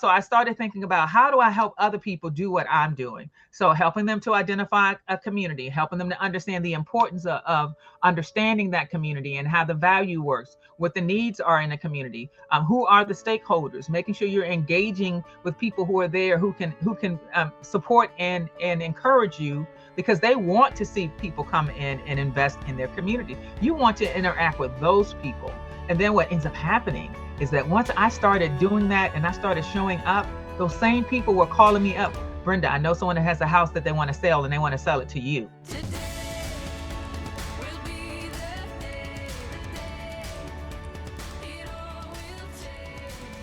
So I started thinking about how do I help other people do what I'm doing? So helping them to identify a community, helping them to understand the importance of understanding that community and how the value works, what the needs are in a community, who are the stakeholders, making sure you're engaging with people who are there, who can support and encourage you, because they want to see people come in and invest in their community. You want to interact with those people. And then what ends up happening is that once I started doing that and I started showing up, those same people were calling me up. Brenda, I know someone that has a house that they want to sell and they want to sell it to you.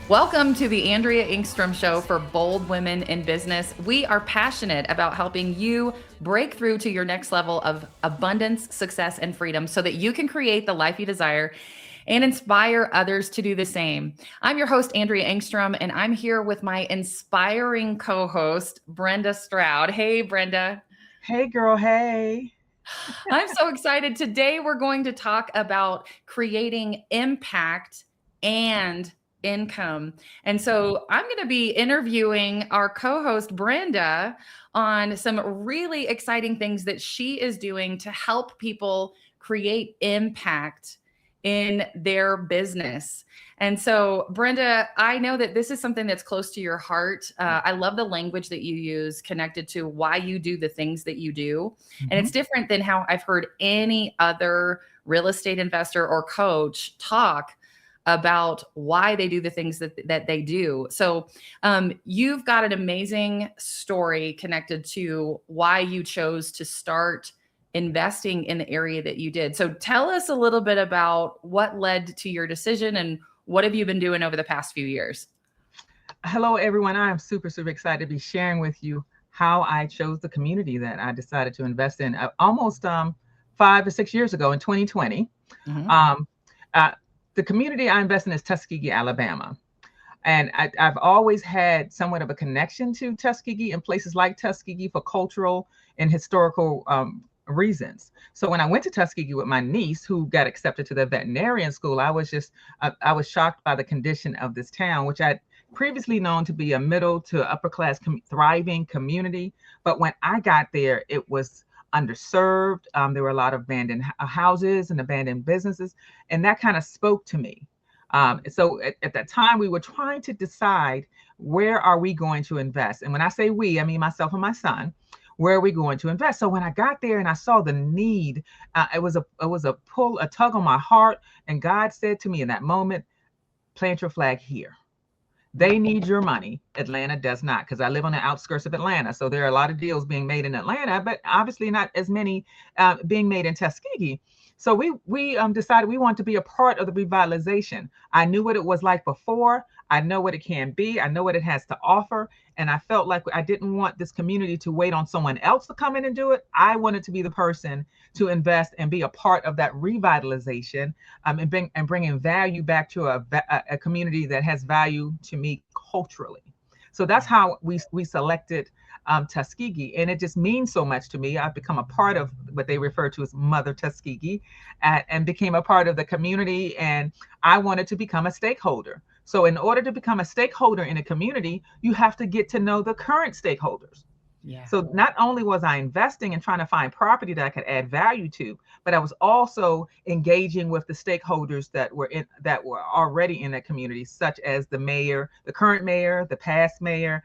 Welcome to the Andrea Engstrom Show for bold women in business. We are passionate about helping you break through to your next level of abundance, success, and freedom so that you can create the life you desire and inspire others to do the same. I'm your host, Andrea Engstrom, and I'm here with my inspiring co-host, Brenda Stroud. Hey, Brenda. Hey, girl. Hey. I'm so excited. Today, we're going to talk about creating impact and income. And so I'm going to be interviewing our co-host, Brenda, on some really exciting things that she is doing to help people create impact in their business. And so, Brenda, I know that this is something that's close to your heart. I love the language that you use connected to why you do the things that you do. Mm-hmm. And it's different than how I've heard any other real estate investor or coach talk about why they do the things that they do. So you've got an amazing story connected to why you chose to start investing in the area that you did. So tell us a little bit about what led to your decision and what have you been doing over the past few years? Hello, everyone. I am super, super excited to be sharing with you how I chose the community that I decided to invest in almost 5 or 6 years ago in 2020. Mm-hmm. The community I invest in is Tuskegee, Alabama. And I've always had somewhat of a connection to Tuskegee and places like Tuskegee for cultural and historical reasons. So when I went to Tuskegee with my niece, who got accepted to the veterinarian school, I was shocked by the condition of this town, which I'd previously known to be a middle to upper class thriving community. But when I got there, it was underserved. There were a lot of abandoned houses and abandoned businesses, and that kind of spoke to me. So at that time, we were trying to decide, where are we going to invest? And when I say we, I mean myself and my son. Where are we going to invest? So when I got there and I saw the need, it was a tug on my heart, and God said to me in that moment, plant your flag here. They need your money. Atlanta does not, because I live on the outskirts of Atlanta. So there are a lot of deals being made in Atlanta, but obviously not as many being made in Tuskegee. So we decided we want to be a part of the revitalization. I knew what it was like before. I know what it can be. I know what it has to offer. And I felt like I didn't want this community to wait on someone else to come in and do it. I wanted to be the person to invest and be a part of that revitalization, and bringing value back to a community that has value to me culturally. So that's how we selected Tuskegee, and it just means so much to me. I've become a part of what they refer to as Mother Tuskegee, and became a part of the community, and I wanted to become a stakeholder. So in order to become a stakeholder in a community, you have to get to know the current stakeholders. Yeah. So not only was I investing and trying to find property that I could add value to, but I was also engaging with the stakeholders that were already in that community, such as the mayor, the current mayor, the past mayor,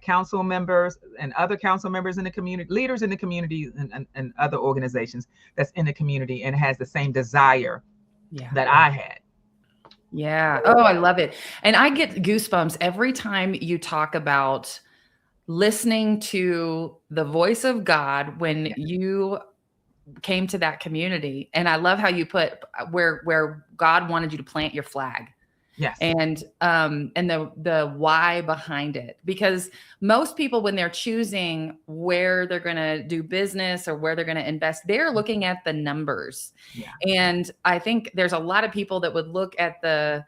council members, and other council members in the community, leaders in the community, and other organizations that's in the community and has the same desire that I had. Yeah. Oh, I love it. And I get goosebumps every time you talk about listening to the voice of God when you came to that community. And I love how you put where God wanted you to plant your flag. Yes. And the why behind it, because most people, when they're choosing where they're going to do business or where they're going to invest, they're looking at the numbers. Yeah. And I think there's a lot of people that would look at the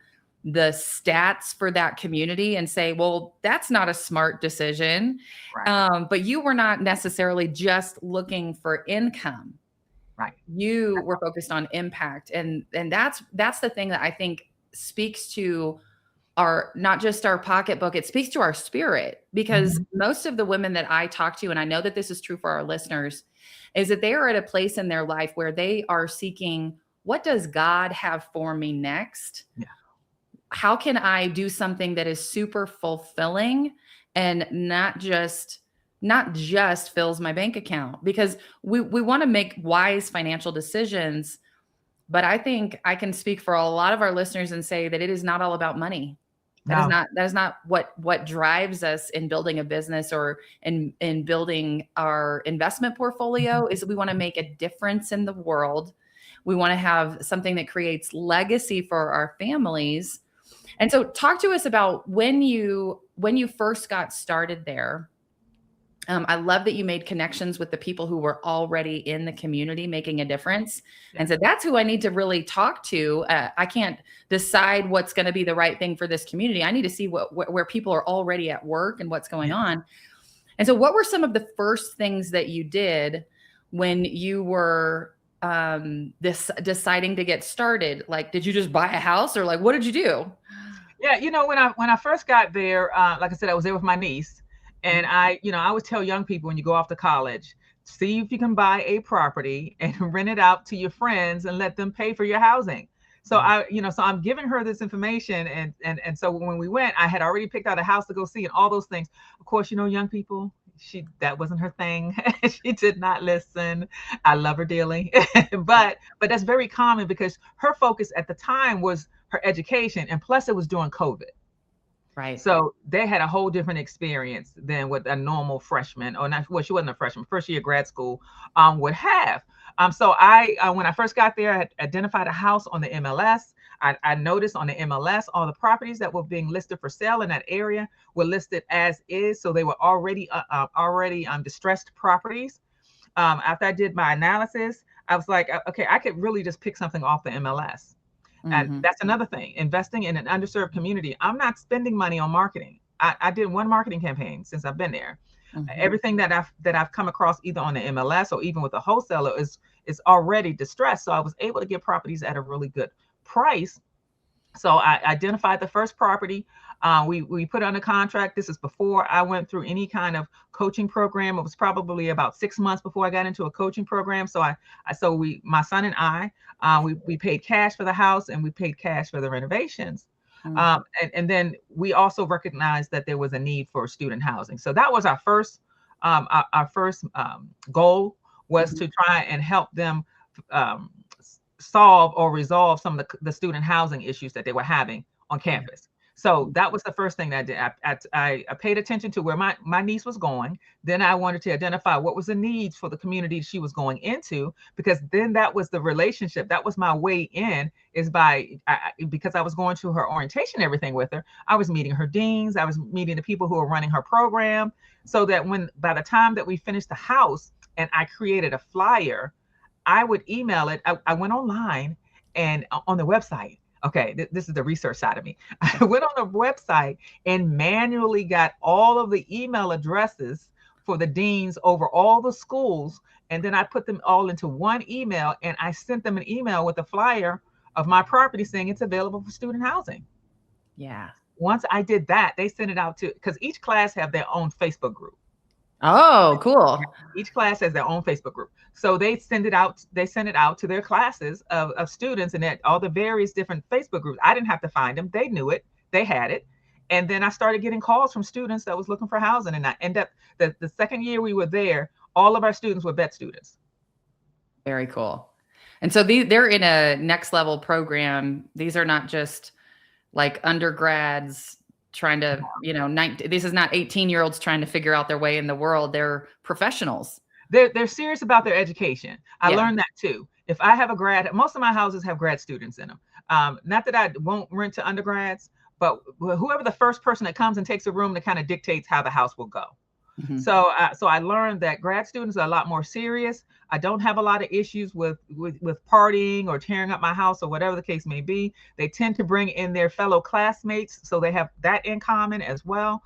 stats for that community and say, well, that's not a smart decision. Right. But you were not necessarily just looking for income. Right. You were focused on impact. And that's the thing that I think speaks to our, not just our pocketbook, it speaks to our spirit, because most of the women that I talk to, and I know that this is true for our listeners, is that they are at a place in their life where they are seeking, what does God have for me next? Yeah. How can I do something that is super fulfilling and not just fills my bank account? Because we want to make wise financial decisions, but I think I can speak for a lot of our listeners and say that it is not all about money. No. That is not what drives us in building a business or in building our investment portfolio. Is we want to make a difference in the world. We want to have something that creates legacy for our families. And so talk to us about when you first got started there. I love that you made connections with the people who were already in the community making a difference. Yeah. And so that's who I need to really talk to. I can't decide what's going to be the right thing for this community. I need to see where people are already at work and what's going on. And so what were some of the first things that you did when you were deciding to get started? Like, did you just buy a house, or like, what did you do? Yeah, when I first got there, like I said, I was there with my niece. And I would tell young people, when you go off to college, see if you can buy a property and rent it out to your friends and let them pay for your housing. So so I'm giving her this information. And so when we went, I had already picked out a house to go see and all those things. Of course, young people, that wasn't her thing. She did not listen. I love her dearly. but that's very common, because her focus at the time was her education. And plus it was during COVID. Right. So they had a whole different experience than what a normal freshman, or not, well, she wasn't a freshman, first year grad school, would have. So when I first got there, I had identified a house on the MLS. I noticed on the MLS, all the properties that were being listed for sale in that area were listed as is. So they were already distressed properties. After I did my analysis, I was like, okay, I could really just pick something off the MLS. And that's another thing, investing in an underserved community. I'm not spending money on marketing. I did one marketing campaign since I've been there. Everything that I've come across, either on the MLS or even with a wholesaler, is already distressed. So I was able to get properties at a really good price. So I identified the first property. We put on a contract. This is before I went through any kind of coaching program. It was probably about 6 months before I got into a coaching program. So my son and I, we paid cash for the house, and we paid cash for the renovations. And then we also recognized that there was a need for student housing. So that was our first goal, was to try and help them solve or resolve some of the student housing issues that they were having on campus. So that was the first thing that I did. I paid attention to where my niece was going. Then I wanted to identify what was the needs for the community she was going into, because then that was the relationship. That was my way in, is because I was going to her orientation, everything with her. I was meeting her deans. I was meeting the people who were running her program, so that by the time that we finished the house and I created a flyer, I would email it. I went online and on the website. Okay, this is the research side of me. I went on the website and manually got all of the email addresses for the deans over all the schools. And then I put them all into one email, and I sent them an email with a flyer of my property saying it's available for student housing. Yeah. Once I did that, they sent it out because each class have their own Facebook group. Oh, cool. Each class has their own Facebook group. So they send it out to their classes of students, and all the various different Facebook groups. I didn't have to find them. They knew it. They had it. And then I started getting calls from students that was looking for housing. And I ended up, the second year we were there, all of our students were vet students. Very cool. And so they're in a next level program. These are not just like undergrads trying to, this is not 18-year-olds trying to figure out their way in the world. They're professionals. They're serious about their education. I learned that too. If I have most of my houses have grad students in them. Not that I won't rent to undergrads, but whoever the first person that comes and takes a room, that kind of dictates how the house will go. So I learned that grad students are a lot more serious. I don't have a lot of issues with partying or tearing up my house or whatever the case may be. They tend to bring in their fellow classmates, so they have that in common as well.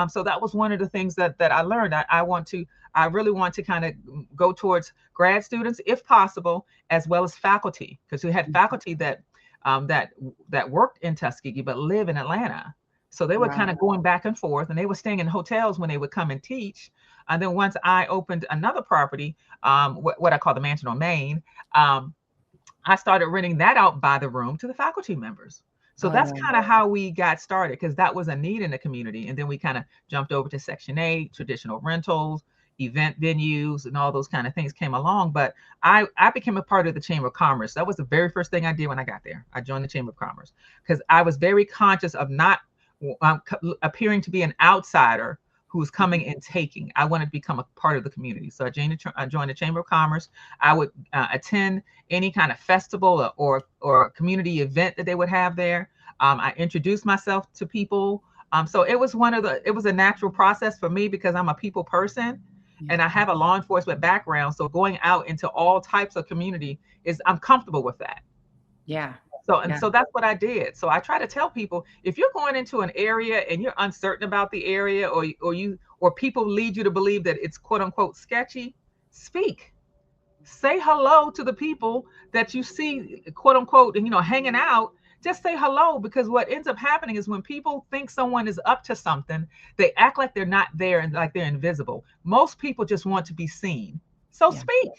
So that was one of the things that I learned. I really want to kind of go towards grad students, if possible, as well as faculty, because we had faculty that that worked in Tuskegee but live in Atlanta. So they were kind of going back and forth, and they were staying in hotels when they would come and teach. And then once I opened another property, what I call the Mansion on Main, I started renting that out by the room to the faculty members. So that's kind of how we got started, because that was a need in the community. And then we kind of jumped over to Section 8, traditional rentals, event venues, and all those kind of things came along. But I became a part of the Chamber of Commerce. That was the very first thing I did when I got there. I joined the Chamber of Commerce because I was very conscious of not appearing to be an outsider who's coming and taking. I wanted to become a part of the community. So I joined the Chamber of Commerce. I would attend any kind of festival or community event that they would have there. I introduced myself to people. So it was a natural process for me because I'm a people person and I have a law enforcement background. So going out into all types of community I'm comfortable with that. Yeah. So that's what I did. So I try to tell people, if you're going into an area and you're uncertain about the area, or people lead you to believe that it's quote unquote sketchy, speak. Say hello to the people that you see quote unquote, hanging out. Just say hello, because what ends up happening is when people think someone is up to something, they act like they're not there and like they're invisible. Most people just want to be seen. So speak.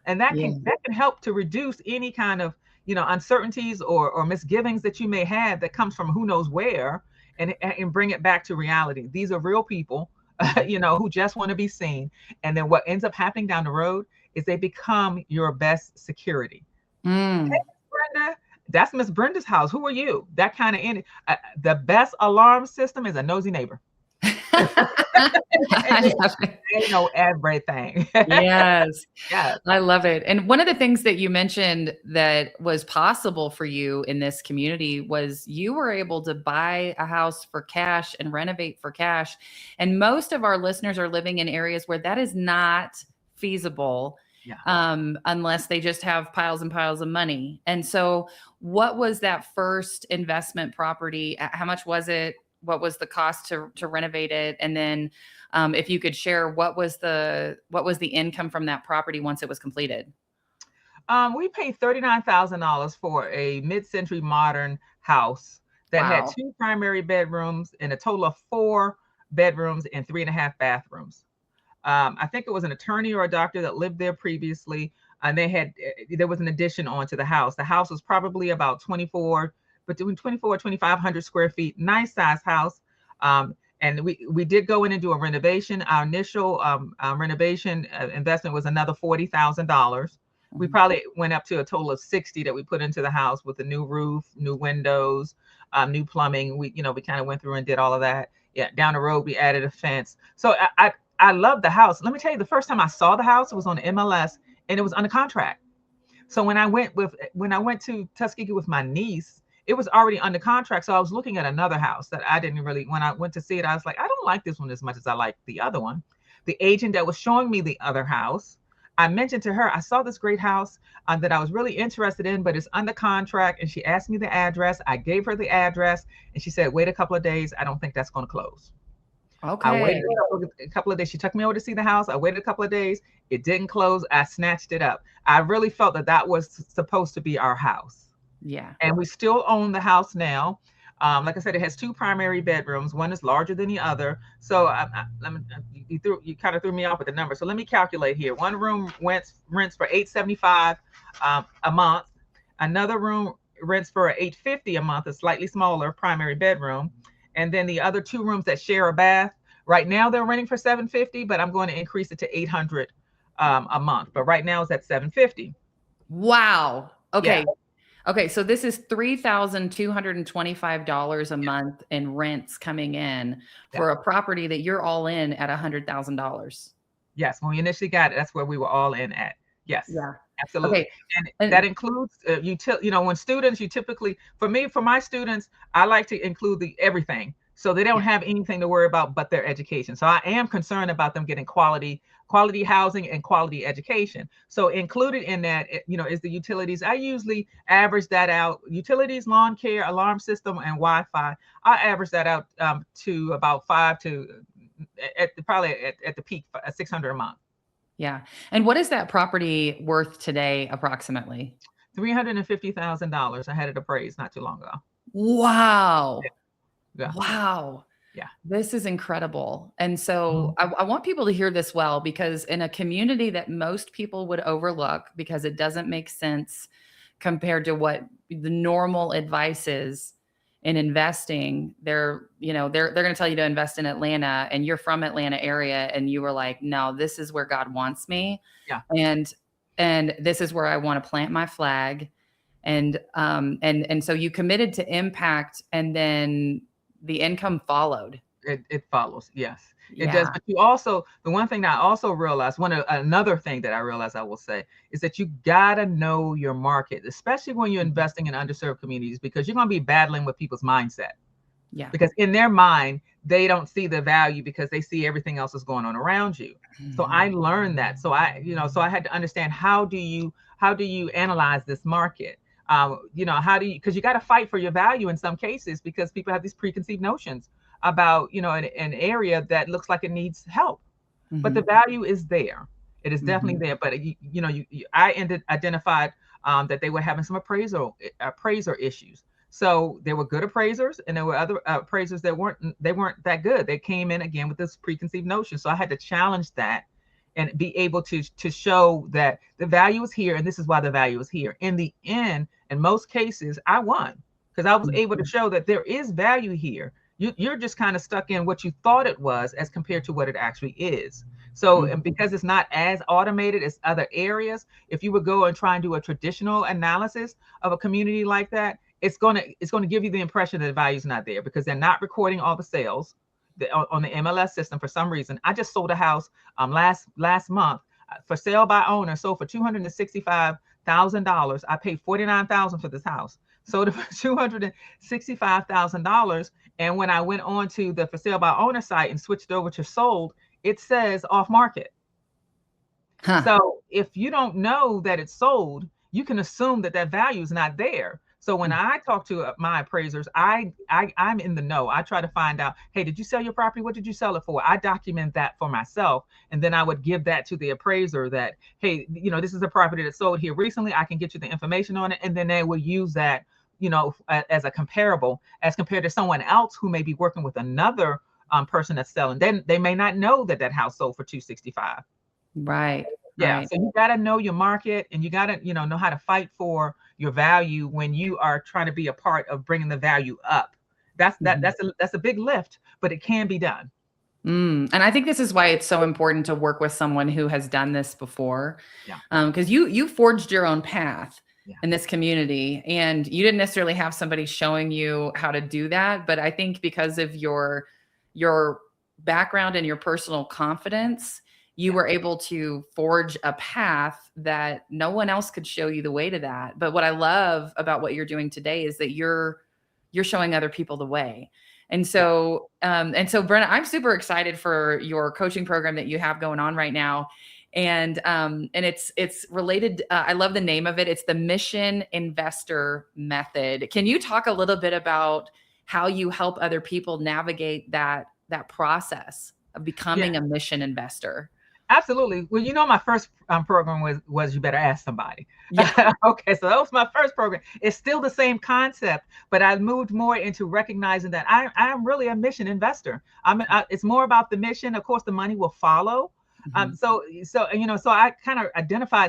And that can help to reduce any kind of uncertainties or misgivings that you may have that comes from who knows where, and bring it back to reality. These are real people, who just want to be seen. And then what ends up happening down the road is they become your best security. Hey, Brenda, that's Miss Brenda's house. Who are you? That kind of the best alarm system is a nosy neighbor. They know everything. Yes. I love it. And one of the things that you mentioned that was possible for you in this community was you were able to buy a house for cash and renovate for cash. And most of our listeners are living in areas where that is not feasible. Unless they just have piles and piles of money. And so what was that first investment property? How much was it? What was the cost to renovate it? And then if you could share, what was the income from that property once it was completed? We paid $39,000 for a mid-century modern house that had 2 primary bedrooms and a total of 4 bedrooms and 3.5 bathrooms. I think it was an attorney or a doctor that lived there previously, and there was an addition onto the house. The house was probably about between 24 and 2,500 square feet, nice size house. And we did go in and do a renovation. Our initial renovation investment was another $40,000. We probably went up to a total of 60 that we put into the house with a new roof, new windows, new plumbing. We kind of went through and did all of that. Yeah, down the road we added a fence. So I love the house. Let me tell you, the first time I saw the house, it was on the MLS and it was under contract. So when I went to Tuskegee with my niece, it was already under contract. So I was looking at another house that I didn't really, when I went to see it, I was like, I don't like this one as much as I like the other one. The agent that was showing me the other house, I mentioned to her, I saw this great house that I was really interested in, but it's under contract. And she asked me the address. I gave her the address and she said, wait a couple of days. I don't think that's going to close. Okay. I waited a couple of days. She took me over to see the house. I waited a couple of days. It didn't close. I snatched it up. I really felt that was supposed to be our house. Yeah. And we still own the house now. Like I said, it has 2 primary bedrooms. One is larger than the other. So you kind of threw me off with the number. So let me calculate here. One room rents for $875 a month. Another room rents for $850 a month, a slightly smaller primary bedroom. And then the other 2 rooms that share a bath, right now they're renting for $750, but I'm going to increase it to $800 a month. But right now it's at $750. Wow. Okay. Yeah. Okay. So this is $3,225 a month in rents coming in for a property that you're all in at $100,000. Yes. When we initially got it, that's where we were all in at. Yes. Yeah. Absolutely. Okay. And that includes, when students, for my students, I like to include everything. So they don't have anything to worry about but their education. So I am concerned about them getting quality housing and quality education. So included in that, is the utilities. I usually average that out. Utilities, lawn care, alarm system, and Wi-Fi. I average that out to about probably at the peak, $600 a month. Yeah. And what is that property worth today, approximately? $350,000. I had it appraised not too long ago. Wow. Yeah. Wow. Yeah. This is incredible. And so I want people to hear this well, because in a community that most people would overlook because it doesn't make sense compared to what the normal advice is in investing, they're going to tell you to invest in Atlanta, and you're from Atlanta area, and you were like, no, this is where God wants me. Yeah. And this is where I want to plant my flag. And so you committed to impact, and then the income followed. It follows. Yes, it Yeah. does. But you also, the one thing that I also realized, another thing that I realized, I will say, is that you gotta know your market, especially when you're investing in underserved communities, because you're gonna be battling with people's mindset. Yeah. Because in their mind, they don't see the value because they see everything else is going on around you. So I learned that. So I had to understand, how do you analyze this market? How do you, because you got to fight for your value in some cases, because people have these preconceived notions about, an area that looks like it needs help, but the value is there. It is definitely there. But I identified that they were having some appraiser issues. So there were good appraisers, and there were other appraisers that weren't that good. They came in again with this preconceived notion. So I had to challenge that and be able to show that the value is here, and this is why the value is here. In the end, in most cases, I won, because I was able to show that there is value here. You're just kind of stuck in what you thought it was as compared to what it actually is. So, and because it's not as automated as other areas, if you would go and try and do a traditional analysis of a community like that, it's going to give you the impression that the value is not there, because they're not recording all the sales on the MLS system for some reason. I just sold a house last month for sale by owner, sold for $265,000. I paid $49,000 for this house. Sold it for $265,000. And when I went on to the for sale by owner site and switched over to sold, it says off market. So if you don't know that it's sold, you can assume that value is not there. So when I talk to my appraisers, I'm in the know. I try to find out, hey, did you sell your property? What did you sell it for? I document that for myself. And then I would give that to the appraiser that, hey, this is a property that sold here recently. I can get you the information on it. And then they will use that, as a comparable, as compared to someone else who may be working with another person that's selling. Then they may not know that house sold for $265,000. Right. Yeah. So you got to know your market, and you got to, know how to fight for your value when you are trying to be a part of bringing the value up. That's a big lift, but it can be done. And I think this is why it's so important to work with someone who has done this before. Yeah. Because you forged your own path in this community, and you didn't necessarily have somebody showing you how to do that. But I think because of your background and your personal confidence, you were able to forge a path that no one else could show you the way to that. But what I love about what you're doing today is that you're showing other people the way. And so Brenda, I'm super excited for your coaching program that you have going on right now. And it's related. I love the name of it. It's the Mission Investor Method. Can you talk a little bit about how you help other people navigate that process of becoming a mission investor? Absolutely. Well, my first program was You Better Ask Somebody. Yeah. Okay, so that was my first program. It's still the same concept, but I moved more into recognizing that I am really a mission investor. It's more about the mission. Of course, the money will follow. So I kind of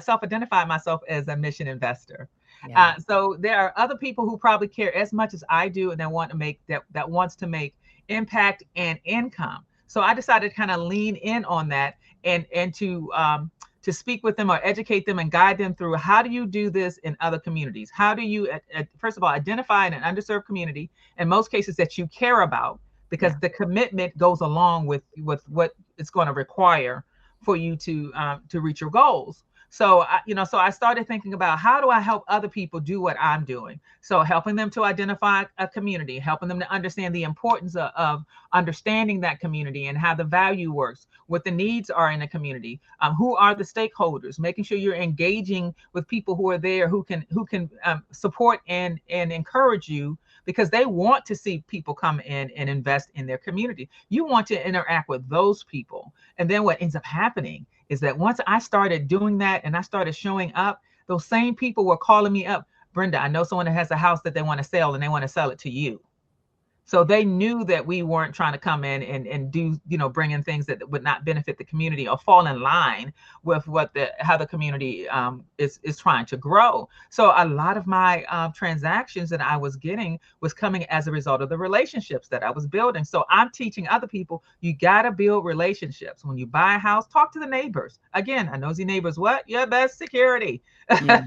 self-identified myself as a mission investor. Yeah. So there are other people who probably care as much as I do, and that wants to make impact and income. So I decided to kind of lean in on that and to speak with them or educate them and guide them through, how do you do this in other communities? How do you, first of all, identify an underserved community, in most cases that you care about, because the commitment goes along with what it's going to require for you to reach your goals. So I started thinking about, how do I help other people do what I'm doing? So helping them to identify a community, helping them to understand the importance of understanding that community and how the value works, what the needs are in a community, who are the stakeholders, making sure you're engaging with people who are there, who can support and encourage you, because they want to see people come in and invest in their community. You want to interact with those people. And then what ends up happening is that once I started doing that and I started showing up, those same people were calling me up. Brenda, I know someone that has a house that they want to sell and they want to sell it to you. So they knew that we weren't trying to come in and do, bring in things that would not benefit the community or fall in line with how the community is trying to grow. So a lot of my transactions that I was getting was coming as a result of the relationships that I was building. So I'm teaching other people, you got to build relationships. When you buy a house, talk to the neighbors. Again, a nosy neighbor's what? Your best security. Yeah.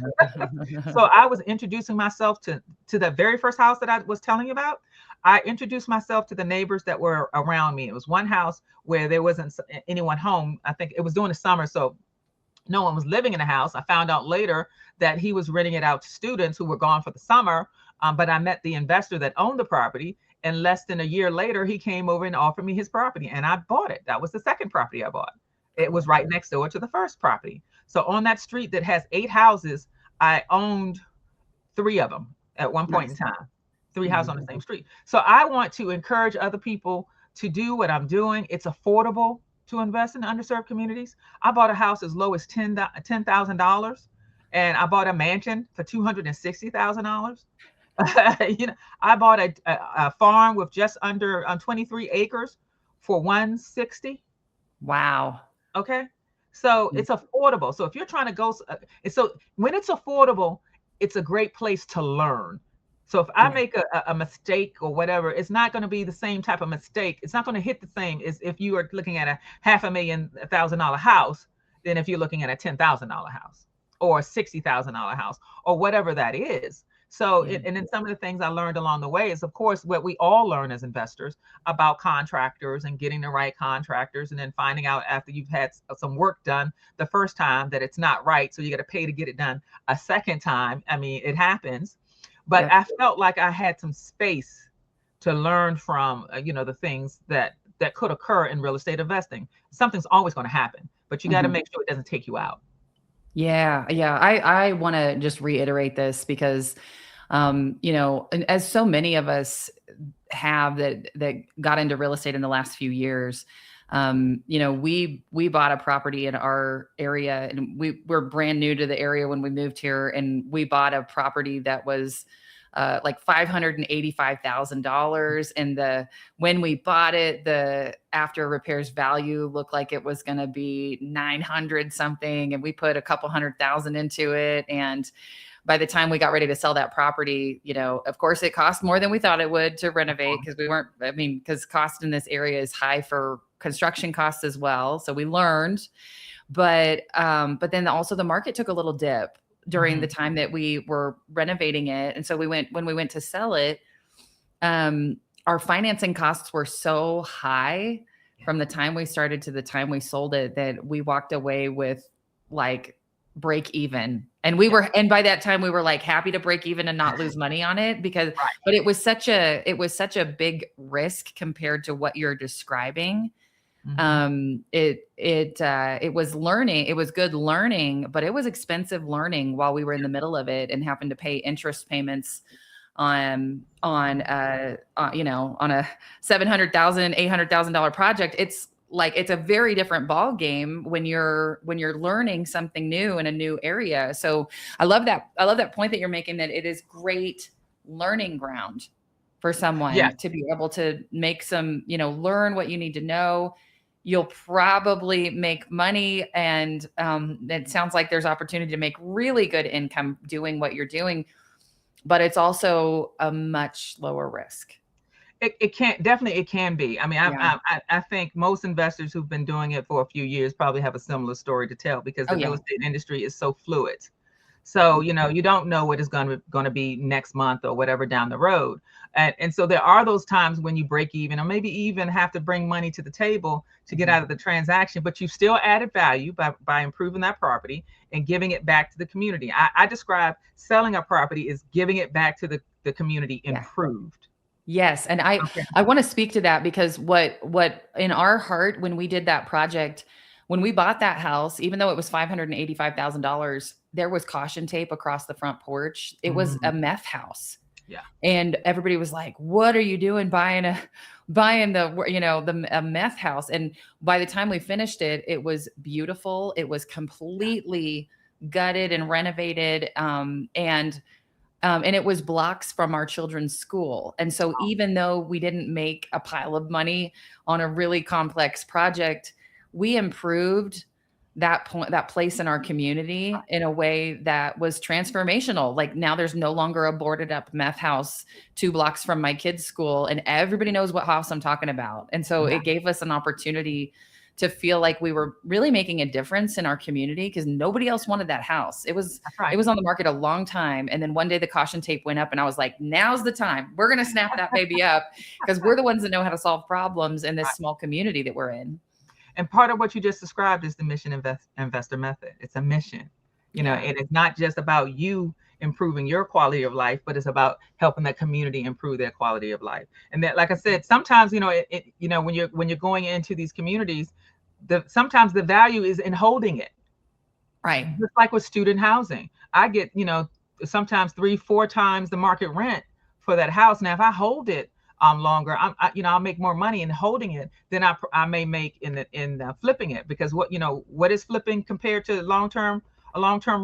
So I was introducing myself to the very first house that I was telling you about. I introduced myself to the neighbors that were around me. It was one house where there wasn't anyone home. I think it was during the summer, so no one was living in the house. I found out later that he was renting it out to students who were gone for the summer. But I met the investor that owned the property, and less than a year later, he came over and offered me his property, and I bought it. That was the second property I bought. It was right next door to the first property. So on that street that has 8 houses, I owned 3 of them at one point in time. 3 houses on the same street. So I want to encourage other people to do what I'm doing. It's affordable to invest in underserved communities. I bought a house as low as $10,000, and I bought a mansion for $260,000. I bought a farm with just under 23 acres for $160,000. Wow. Okay. So it's affordable. So if you're trying to go, so when it's affordable, it's a great place to learn. So if I make a mistake or whatever, it's not going to be the same type of mistake. It's not going to hit the same as if you are looking at a $500,000 house than if you're looking at a $10,000 house or a $60,000 house or whatever that is. So, and then some of the things I learned along the way is, of course, what we all learn as investors about contractors and getting the right contractors, and then finding out after you've had some work done the first time that it's not right. So you got to pay to get it done a second time. I mean, it happens. But I felt like I had some space to learn from, the things that could occur in real estate investing. Something's always going to happen, but you got to make sure it doesn't take you out. Yeah. I want to just reiterate this because, and as so many of us have that got into real estate in the last few years, we bought a property in our area, and we were brand new to the area when we moved here, and we bought a property that was like $585,000. And when we bought it, the after repairs value looked like it was going to be 900 something. And we put a couple $100,000 into it. And by the time we got ready to sell that property, of course it cost more than we thought it would to renovate, because cost in this area is high for construction costs as well. So we learned, but then also the market took a little dip during the time that we were renovating it. And so when we went to sell it, our financing costs were so high from the time we started to the time we sold it that we walked away with like break even. And and by that time we were like happy to break even and not lose money on it but it was such a big risk compared to what you're describing. It was learning. It was good learning, but it was expensive learning while we were in the middle of it and having to pay interest payments on a $700,000, $800,000 project. It's a very different ball game when you're learning something new in a new area. So I love that point that you're making, that it is great learning ground for someone to be able to make some, learn what you need to know. You'll probably make money, and it sounds like there's opportunity to make really good income doing what you're doing, but it's also a much lower risk. It can be. I mean, I think most investors who've been doing it for a few years probably have a similar story to tell, because the real estate industry is so fluid. So, you don't know what is going to be next month or whatever down the road. And so there are those times when you break even, or maybe even have to bring money to the table to get out of the transaction, but you still added value by improving that property and giving it back to the community. I describe selling a property as giving it back to the community improved. Yes. And I want to speak to that, because what in our heart, when we did that project, when we bought that house, even though it was $585,000, there was caution tape across the front porch. It was a meth house. Yeah. And everybody was like, what are you doing buying a meth house? And by the time we finished it, it was beautiful. It was completely gutted and renovated, and it was blocks from our children's school. And so even though we didn't make a pile of money on a really complex project, we improved that place in our community in a way that was transformational. Like now there's no longer a boarded up meth house 2 blocks from my kids' school, and everybody knows what house I'm talking about. And so it gave us an opportunity to feel like we were really making a difference in our community, because nobody else wanted that house. It was on the market a long time. And then one day the caution tape went up and I was like, now's the time. We're going to snap that baby up, because we're the ones that know how to solve problems in this small community that we're in. And part of what you just described is the mission investor method. It's a mission, and it's not just about you improving your quality of life, but it's about helping that community improve their quality of life. And that, like I said, sometimes, when you're going into these communities, sometimes the value is in holding it. Right. Just like with student housing, I get, sometimes 3-4 times the market rent for that house. Now, if I hold it longer, I'll make more money in holding it than I may make in flipping it, because what is flipping compared to a long-term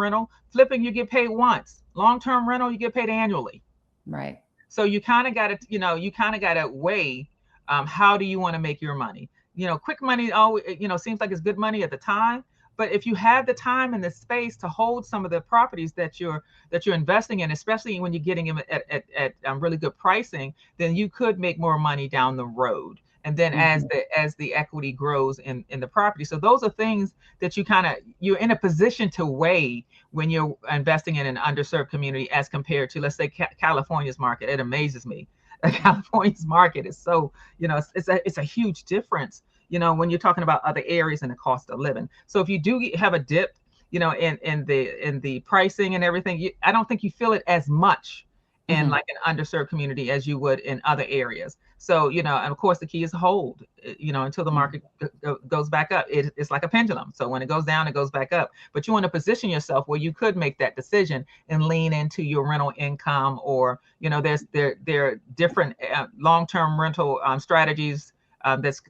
rental? Flipping, you get paid once. Long-term rental, you get paid annually. Right. So you kind of got to weigh how do you want to make your money? Quick money always, seems like it's good money at the time. But if you have the time and the space to hold some of the properties that you're investing in, especially when you're getting them at really good pricing, then you could make more money down the road. And then as the equity grows in the property. So those are things that you're in a position to weigh when you're investing in an underserved community as compared to, let's say, California's market. It amazes me. California's market is so, it's a huge difference, when you're talking about other areas and the cost of living. So if you do have a dip, in the pricing and everything, I don't think you feel it as much in like an underserved community as you would in other areas. So, and of course the key is hold, until the market goes back up. It's like a pendulum. So when it goes down, it goes back up. But you want to position yourself where you could make that decision and lean into your rental income, or, there are different long-term rental strategies that's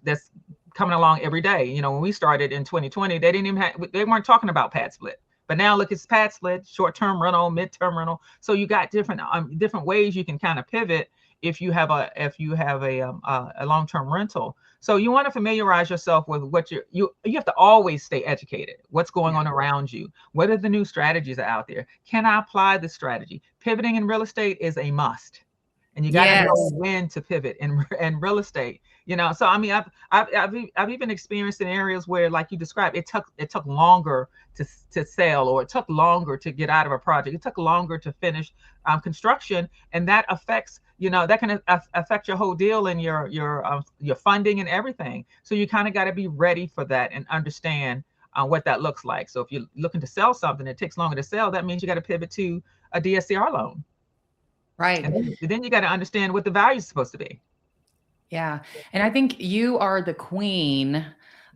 coming along every day. When we started in 2020, they weren't talking about pad split. But now look, it's pad split, short-term rental, mid-term rental. So you got different ways you can kind of pivot if you have a long-term rental. So you want to familiarize yourself with what you have to always stay educated. What's going on around you? What are the new strategies out there? Can I apply this strategy? Pivoting in real estate is a must. And you got to know when to pivot in real estate. So I mean, I've even experienced in areas where, like you described, it took longer to sell, or it took longer to get out of a project. It took longer to finish construction, and that affects, that can affect your whole deal and your funding and everything. So you kind of got to be ready for that and understand what that looks like. So if you're looking to sell something, it takes longer to sell. That means you got to pivot to a DSCR loan. Right. And then you got to understand what the value is supposed to be. Yeah. And I think you are the queen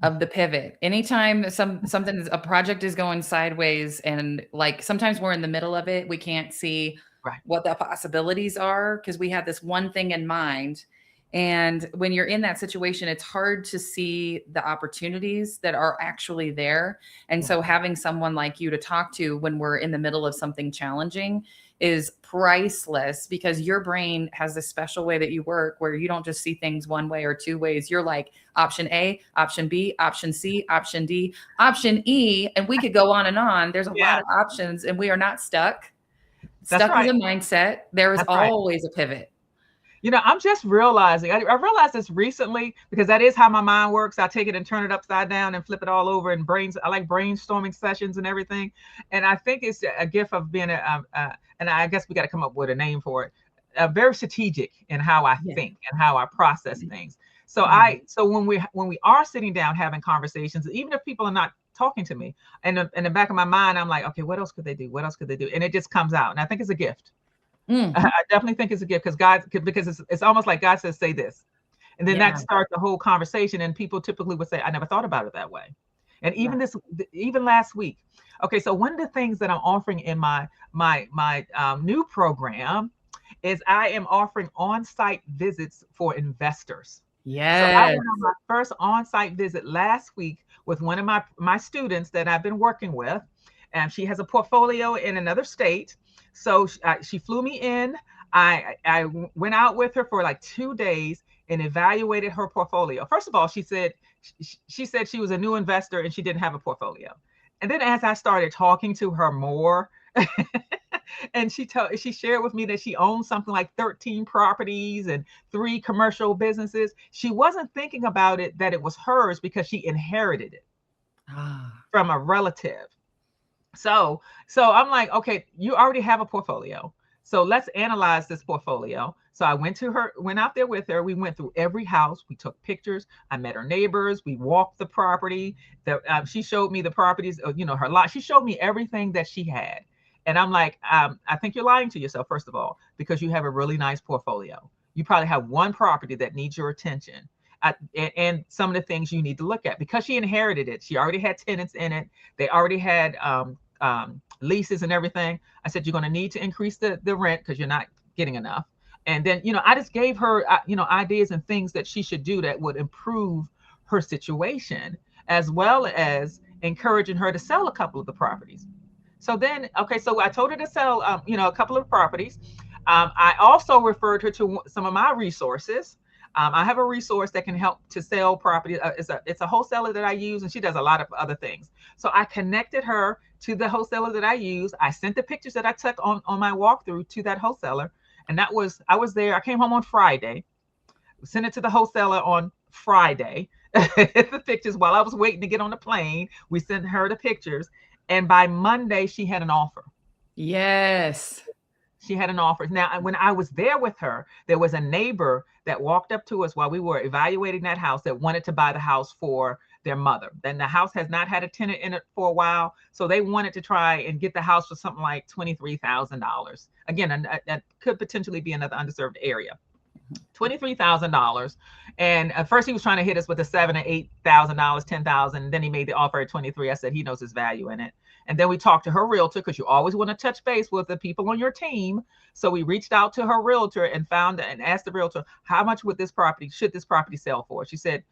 of the pivot. Anytime a project is going sideways, and like sometimes we're in the middle of it, we can't see what the possibilities are because we have this one thing in mind. And when you're in that situation, it's hard to see the opportunities that are actually there. And so having someone like you to talk to when we're in the middle of something challenging is priceless, because your brain has this special way that you work where you don't just see things one way or two ways. You're like option A, option B, option C, option D, option E, and we could go on and on. There's a lot of options, and we are not stuck. Stuck with a mindset. There is always a pivot. I'm just realizing, I realized this recently, because that is how my mind works. I take it and turn it upside down and flip it all over, and I like brainstorming sessions and everything. And I think it's a gift of being and I guess we got to come up with a name for it, very strategic in how I think and how I process things. So so when we are sitting down having conversations, even if people are not talking to me, and in the back of my mind, I'm like, okay, what else could they do? What else could they do? And it just comes out. And I think it's a gift. I definitely think it's a gift, because it's almost like God says, say this. And then that starts the whole conversation. And people typically would say, I never thought about it that way. And even last week. Okay, so one of the things that I'm offering in my new program is I am offering on-site visits for investors. Yes. So I went on my first on-site visit last week with one of my students that I've been working with. and she has a portfolio in another state. So she flew me in. I went out with her for like 2 days and evaluated her portfolio. First of all, she said she was a new investor and she didn't have a portfolio. And then as I started talking to her more, and she shared with me that she owns something like 13 properties and 3 commercial businesses. She wasn't thinking about it that it was hers because she inherited it from a relative. So I'm like, okay, you already have a portfolio. So let's analyze this portfolio. So I went out there with her. We went through every house. We took pictures. I met her neighbors. We walked the property. She showed me the properties, her lot. She showed me everything that she had. And I'm like, I think you're lying to yourself, first of all, because you have a really nice portfolio. You probably have one property that needs your attention. And some of the things you need to look at, because she inherited it. She already had tenants in it. They already had leases and everything. I said, you're going to need to increase the rent because you're not getting enough. And then, I just gave her, ideas and things that she should do that would improve her situation, as well as encouraging her to sell a couple of the properties. So then, okay, so I told her to sell, a couple of properties. I also referred her to some of my resources. I have a resource that can help to sell property. It's a wholesaler that I use, and she does a lot of other things. So I connected her to the wholesaler that I use. I sent the pictures that I took on my walkthrough to that wholesaler. And I was there. I came home on Friday, sent it to the wholesaler on Friday, the pictures while I was waiting to get on the plane. We sent her the pictures. And by Monday, she had an offer. Yes. She had an offer. Now, when I was there with her, there was a neighbor that walked up to us while we were evaluating that house that wanted to buy the house for their mother. Then the house has not had a tenant in it for a while. So they wanted to try and get the house for something like $23,000. Again, that could potentially be another underserved area. $23,000. And at first he was trying to hit us with the $7,000 or $8,000, $10,000. Then he made the offer at 23. I said, he knows his value in it. And then we talked to her realtor, because you always want to touch base with the people on your team. So we reached out to her realtor and asked the realtor, how much should this property sell for? She said,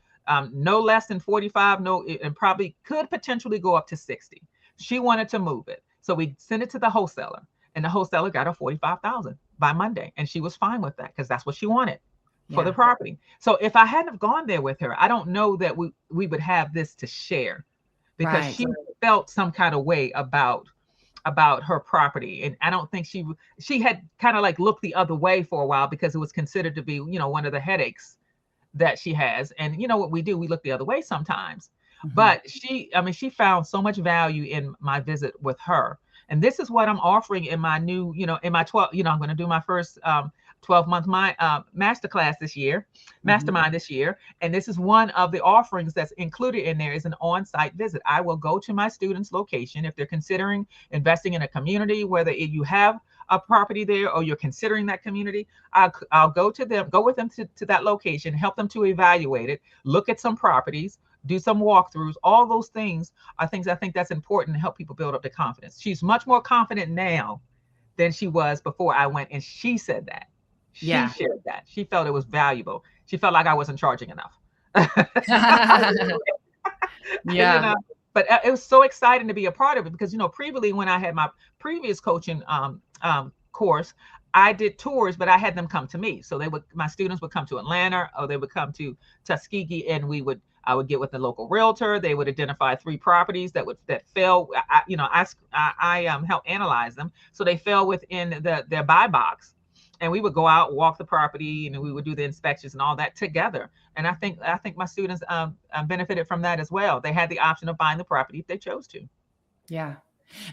no less than 45, and probably could potentially go up to 60. She wanted to move it. So we sent it to the wholesaler, and the wholesaler got her 45,000 by Monday. And she was fine with that because that's what she wanted for the property. So if I hadn't have gone there with her, I don't know that we would have this to share, because she felt some kind of way about her property. And I don't think she had kind of like looked the other way for a while, because it was considered to be, one of the headaches that she has. And what we do, we look the other way sometimes. Mm-hmm. But she found so much value in my visit with her. And this is what I'm offering in my new, in my 12, I'm going to do my first 12-month masterclass this year, mastermind this year. And this is one of the offerings that's included in there, is an on-site visit. I will go to my students' location if they're considering investing in a community, whether you have a property there or you're considering that community. I'll go with them to that location, help them to evaluate it, look at some properties, do some walkthroughs. All those things are things I think that's important to help people build up their confidence. She's much more confident now than she was before I went. And she said that. She shared that. She felt it was valuable. She felt like I wasn't charging enough. Yeah. But it was so exciting to be a part of it, because, previously when I had my previous coaching course, I did tours, but I had them come to me. So my students would come to Atlanta, or they would come to Tuskegee, and I would get with the local realtor. They would identify 3 properties that fell. I help analyze them, so they fell within their buy box, and we would go out, walk the property, and we would do the inspections and all that together. And I think my students benefited from that as well. They had the option of buying the property if they chose to. Yeah.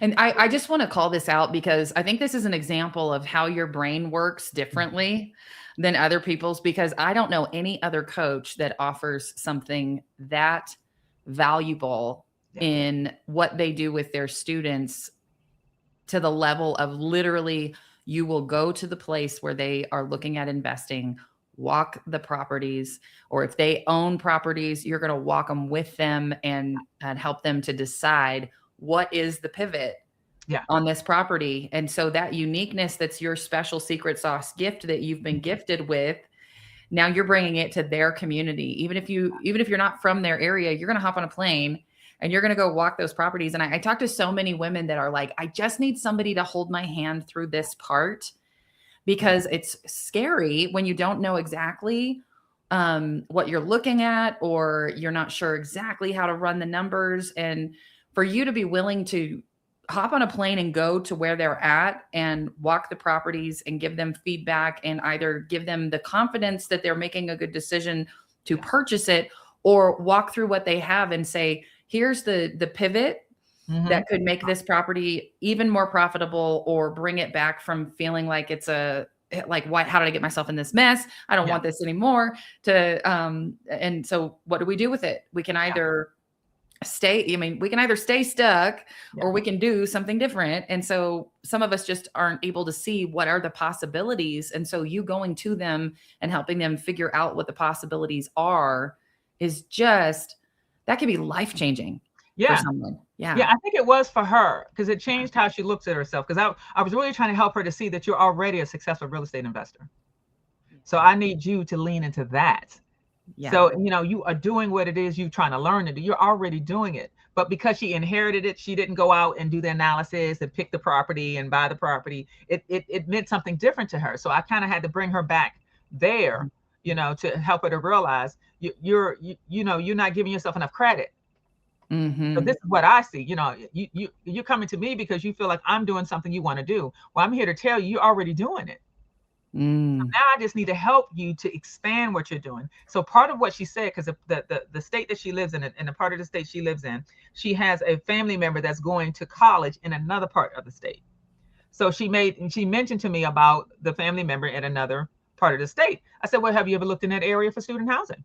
And I just want to call this out, because I think this is an example of how your brain works differently than other people's, because I don't know any other coach that offers something that valuable in what they do with their students, to the level of literally, you will go to the place where they are looking at investing, walk the properties, or if they own properties, you're going to walk them with them and help them to decide what is the pivot on this property. And so that uniqueness, that's your special secret sauce gift that you've been gifted with, now you're bringing it to their community. Even if you're not from their area, you're going to hop on a plane and you're going to go walk those properties. And I talk to so many women that are like, I just need somebody to hold my hand through this part, because it's scary when you don't know exactly what you're looking at, or you're not sure exactly how to run the numbers. And for you to be willing to hop on a plane and go to where they're at and walk the properties and give them feedback, and either give them the confidence that they're making a good decision to purchase it, or walk through what they have and say, here's the pivot that could make this property even more profitable, or bring it back from feeling like it's how did I get myself in this mess? I don't want this anymore, and so what do we do with it? We can either we can either stay stuck, or we can do something different. And so some of us just aren't able to see what are the possibilities. And so you going to them and helping them figure out what the possibilities are is just, that could be life-changing for someone. Yeah, I think it was for her, because it changed how she looks at herself. Because I was really trying to help her to see that you're already a successful real estate investor. So I need you to lean into that. Yeah. So, you are doing what it is you're trying to learn to do. You're already doing it. But because she inherited it, she didn't go out and do the analysis and pick the property and buy the property. It meant something different to her. So I kind of had to bring her back there, to help her to realize you're not giving yourself enough credit. So this is what I see. You're coming to me because you feel like I'm doing something you want to do. Well, I'm here to tell you, you're already doing it. So now I just need to help you to expand what you're doing. So part of what she said, because the state that she lives in, and the part of the state she lives in, she has a family member that's going to college in another part of the state. So she mentioned to me about the family member in another part of the state. I said, well, have you ever looked in that area for student housing?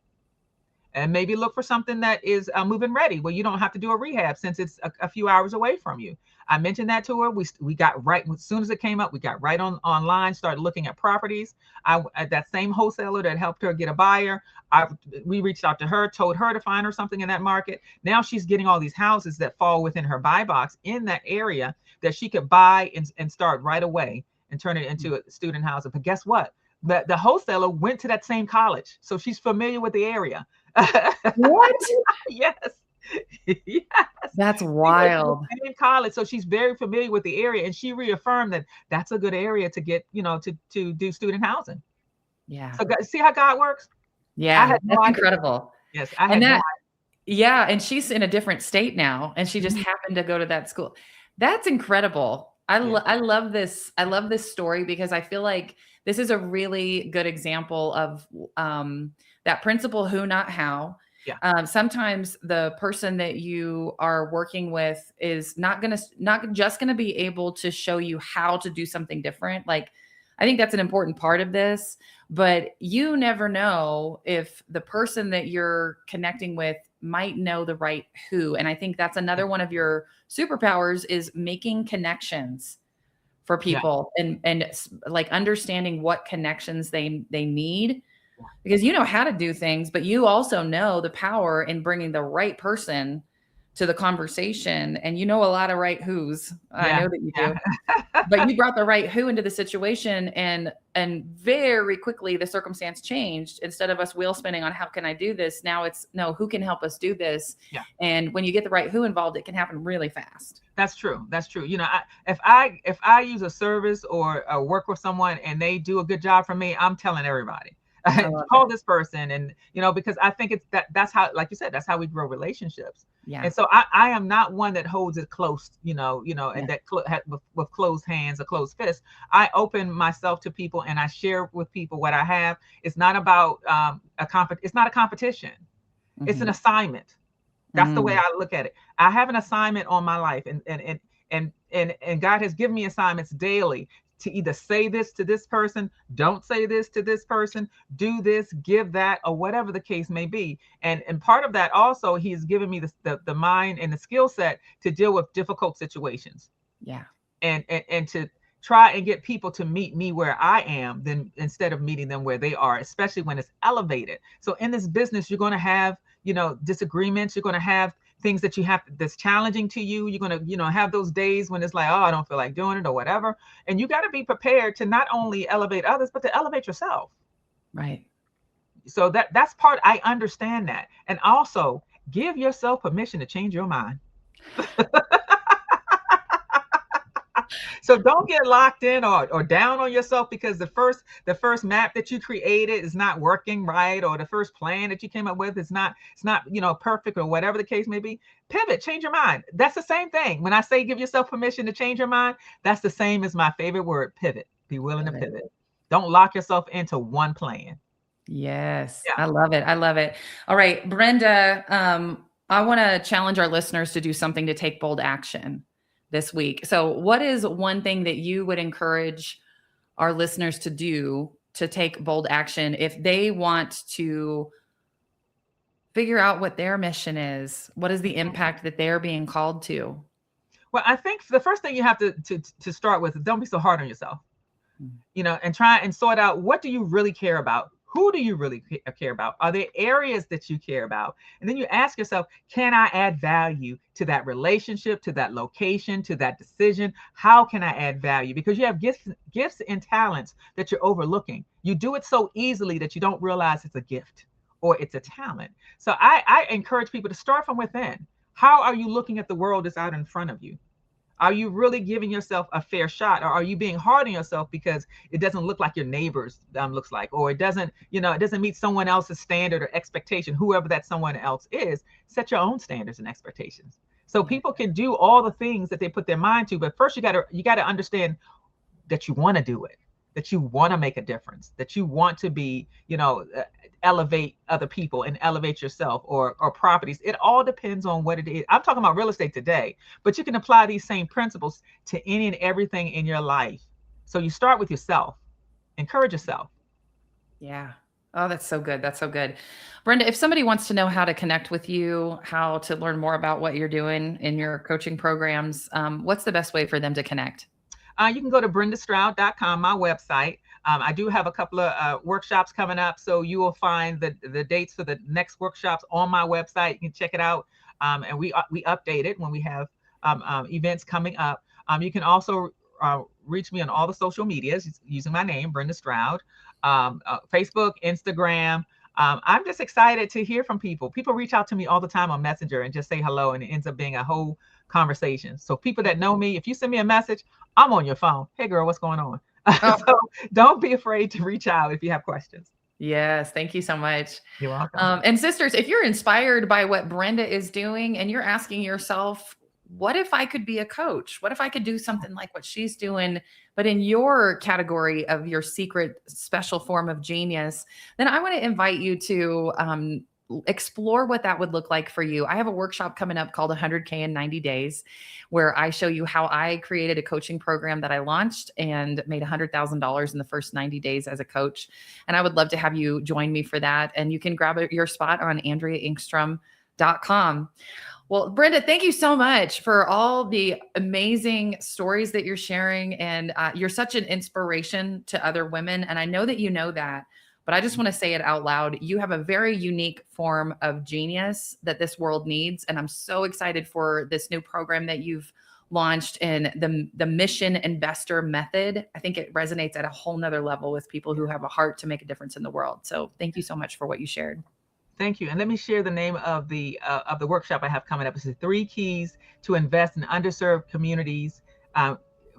And maybe look for something that is move-in ready, where you don't have to do a rehab since it's a few hours away from you. I mentioned that to her. We got right as soon as it came up. We got right online, started looking at properties. That same wholesaler that helped her get a buyer, we reached out to her, told her to find her something in that market. Now she's getting all these houses that fall within her buy box in that area that she could buy and start right away and turn it into a student housing. But guess what? The wholesaler went to that same college, so she's familiar with the area. What? Yes. Yes. That's wild. In college, so she's very familiar with the area, and she reaffirmed that that's a good area to get, to do student housing. Yeah. So see how God works? Yeah, that's incredible. Yes, I had no idea. Yeah, and she's in a different state now, and she just happened to go to that school. That's incredible. I love this. I love this story, because I feel like this is a really good example of that principle, who, not how. Yeah. Sometimes the person that you are working with is not just going to be able to show you how to do something different. Like, I think that's an important part of this, but you never know if the person that you're connecting with might know the right who. And I think that's another one of your superpowers, is making connections for people, and like understanding what connections they need, because you know how to do things, but you also know the power in bringing the right person to the conversation. And you know a lot of right who's. I know that you do. But you brought the right who into the situation, and very quickly the circumstance changed. Instead of us wheel spinning on how can I do this, now it's no, who can help us do this. Yeah. And when you get the right who involved, it can happen really fast. That's true. That's true. If I use a service or work with someone and they do a good job for me, I'm telling everybody. Call this person, and because I think it's that's how, like you said, that's how we grow relationships. Yeah. And so I am not one that holds it close, and that with closed hands or closed fists. I open myself to people, and I share with people what I have. It's not about it's not a competition. It's an assignment. That's the way I look at it. I have an assignment on my life, and God has given me assignments daily to either say this to this person, don't say this to this person, do this, give that, or whatever the case may be. And part of that also, he has given me the mind and the skill set to deal with difficult situations. Yeah. And to try and get people to meet me where I am, then instead of meeting them where they are, especially when it's elevated. So in this business, you're going to have, disagreements. You're going to have things that that's challenging to you. You're going to, have those days when it's like, oh, I don't feel like doing it or whatever. And you got to be prepared to not only elevate others, but to elevate yourself. Right. So that's part, I understand that. And also, Give yourself permission to change your mind. So don't get locked in or down on yourself because the first map that you created is not working right, or the first plan that you came up with is not, it's not, perfect, or whatever the case may be. Pivot, change your mind. That's the same thing. When I say give yourself permission to change your mind, that's the same as my favorite word, pivot. Be willing to pivot. Don't lock yourself into one plan. Yes. Yeah. I love it. I love it. All right, Brenda, I want to challenge our listeners to do something to take bold action this week. So what is one thing that you would encourage our listeners to do to take bold action if they want to figure out what their mission is? What is the impact that they're being called to? Well, I think the first thing you have to start with is don't be so hard on yourself, and try and sort out, what do you really care about? Who do you really care about? Are there areas that you care about? And then you ask yourself, can I add value to that relationship, to that location, to that decision? How can I add value? Because you have gifts and talents that you're overlooking. You do it so easily that you don't realize it's a gift or it's a talent. So I encourage people to start from within. How are you looking at the world that's out in front of you? Are you really giving yourself a fair shot, or are you being hard on yourself because it doesn't look like your neighbor's looks like, or it doesn't meet someone else's standard or expectation, whoever that someone else is? Set your own standards and expectations. So people can do all the things that they put their mind to, but first you got to understand that you want to do it, that you want to make a difference, that you want to be, elevate other people and elevate yourself or properties. It all depends on what it is. I'm talking about real estate today, but you can apply these same principles to any and everything in your life. So you start with yourself. Encourage yourself. Yeah. Oh, that's so good. That's so good. Brenda, if somebody wants to know how to connect with you, how to learn more about what you're doing in your coaching programs, what's the best way for them to connect? You can go to brendastroud.com, my website. I do have a couple of workshops coming up, so you will find the dates for the next workshops on my website. You can check it out, and we update it when we have events coming up. You can also reach me on all the social medias using my name, Brenda Stroud, Facebook, Instagram. I'm just excited to hear from people. People reach out to me all the time on Messenger and just say hello, and it ends up being a whole conversation. So people that know me, if you send me a message, I'm on your phone. Hey girl, what's going on? Oh. So don't be afraid to reach out if you have questions. Yes. Thank you so much. You're welcome. And sisters, if you're inspired by what Brenda is doing and you're asking yourself, what if I could be a coach? What if I could do something like what she's doing, but in your category of your secret special form of genius? Then I want to invite you to explore what that would look like for you. I have a workshop coming up called 100K in 90 days, where I show you how I created a coaching program that I launched and made $100,000 in the first 90 days as a coach. And I would love to have you join me for that. And you can grab your spot on AndreaEngstrom.com. Well, Brenda, thank you so much for all the amazing stories that you're sharing. And you're such an inspiration to other women. And I know that you know that. But I just want to say it out loud. You have a very unique form of genius that this world needs. And I'm so excited for this new program that you've launched in the Mission Investor Method. I think it resonates at a whole nother level with people who have a heart to make a difference in the world. So thank you so much for what you shared. Thank you. And let me share the name of the workshop I have coming up. It's the 3 keys to invest in underserved communities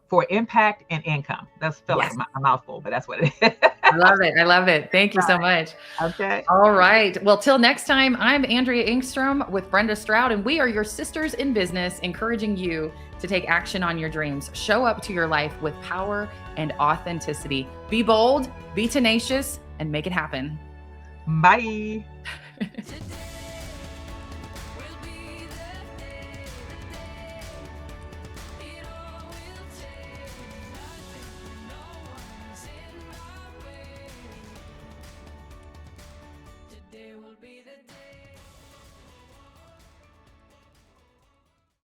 for impact and income. That's felt like a mouthful, but that's what it is. I love it. I love it. Thank you so much. Okay. All right. Well, till next time, I'm Andrea Engstrom with Brenda Stroud, and we are your sisters in business, encouraging you to take action on your dreams. Show up to your life with power and authenticity. Be bold, be tenacious, and make it happen. Bye.